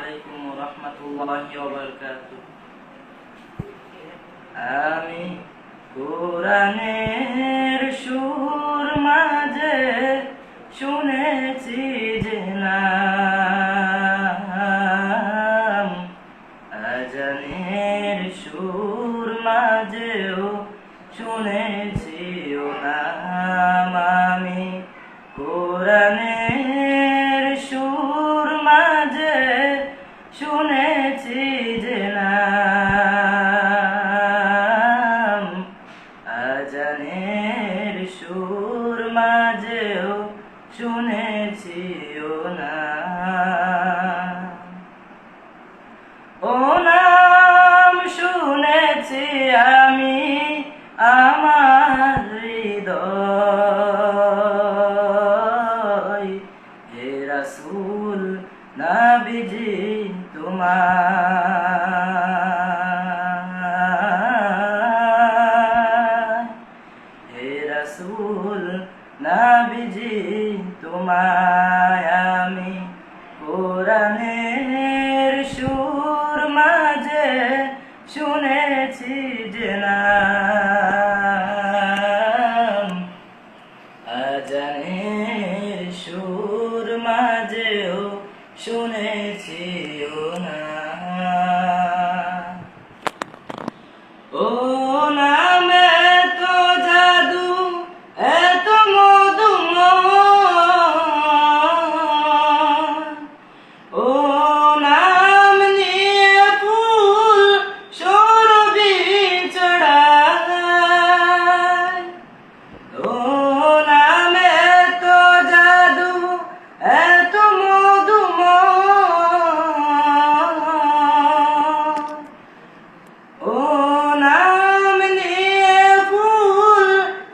আলাইকুম রাহমাতুল্লাহি ওয়া বারাকাতুহু। আমি কোরআনের সুর মাঝে শুনেছি যে নাম, আজানের সুর মাঝেও শুনেছি ও নাম। আমি কোরআনের সুর মাঝে শুনেছি যে নাম, আজানের সুর মাঝেও শুনেছি ও নাম। ও নাম শুনেছি আমি আমার হৃদয়, হে রাসূল নবীজি তোমার, হে রাসূল নবীজি তোমায় আমি কোরআনের সুর মাঝে শুনেছি যে নাম, আজানের সুর মাঝেও শুনেছি ও নাম। ও নামে তো জাদু এত মধুময়, ও নাম নিয়ে ফুল সরবি চড়ায়, ও নামে তো জাদু এত মধুময়, ও নাম নিয়ে ফুল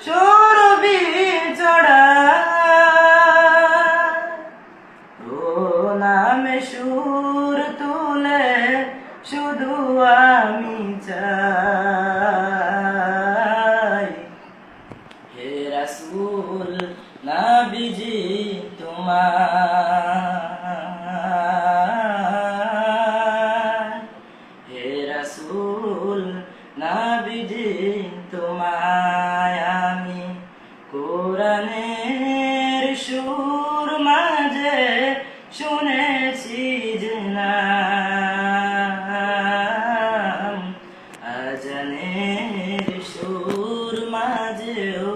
সরবি চড়ায়, ও নামে সুর তুলে শুধু আমি চাই, হে রাসূল নবীজি তোমার, হে রাসূল নবীজি তোমায় আমি কোরআনের সুর মাঝে শুনেছি যে নাম, আজানের সুর মাঝেও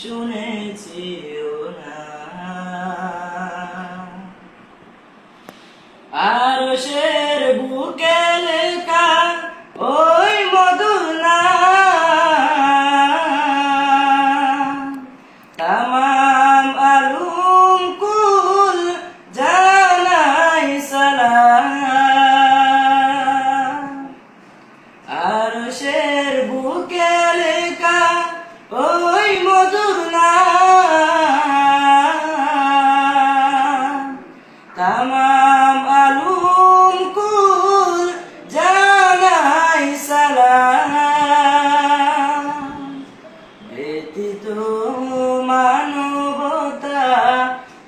শুনেছি ও নাম। আরশের বুকে লেখা ওই মধুর নাম, তামাম আলুম কুল জানাই সালাম। আরশের বুকে লেখা ওই মধুর নাম, তামাম আলুম কুল জানাই সালাম। ব্যতীত মানবতা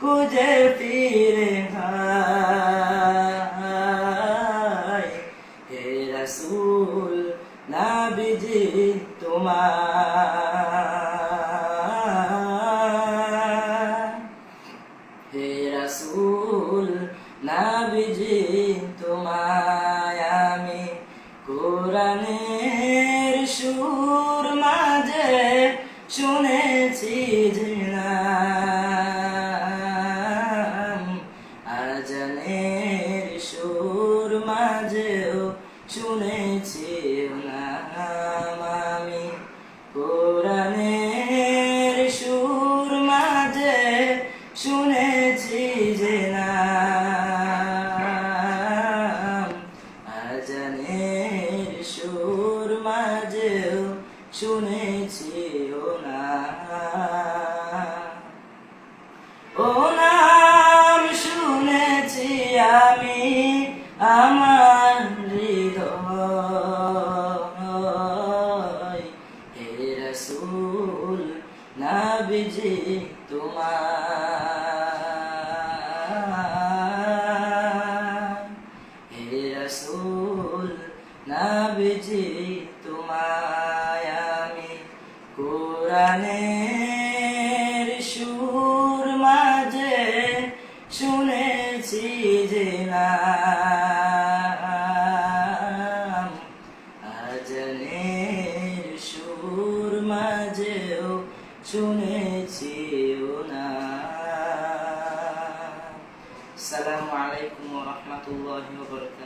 খুঁজে ফিরে হায়, হে রাসূল নবীজি তোমার, হে রাসূল নবীজি তোমায় আমি কোরআনের সুর মাঝে শুনেছি যে নাম, আজানের সুর মাঝেও শুনেছি ও নাম। আমি কোরআনের সুর মাঝে শুনেছি যে নাম, আজানের সুর মাঝেও শুনেছি ও নাম। ও নাম শুনেছি আমি আমার হৃদয়, হে রাসূল নবীজি তোমার, নবীজি তোমায় আমি কোরআনের সুর মাঝে শুনেছি যে নাম, আজানের সুর মাঝেও শুনেছি ও নাম। আসসালামু আলাইকুম ওয়া রাহমাতুল্লাহি ওয়া বারাকাতুহু।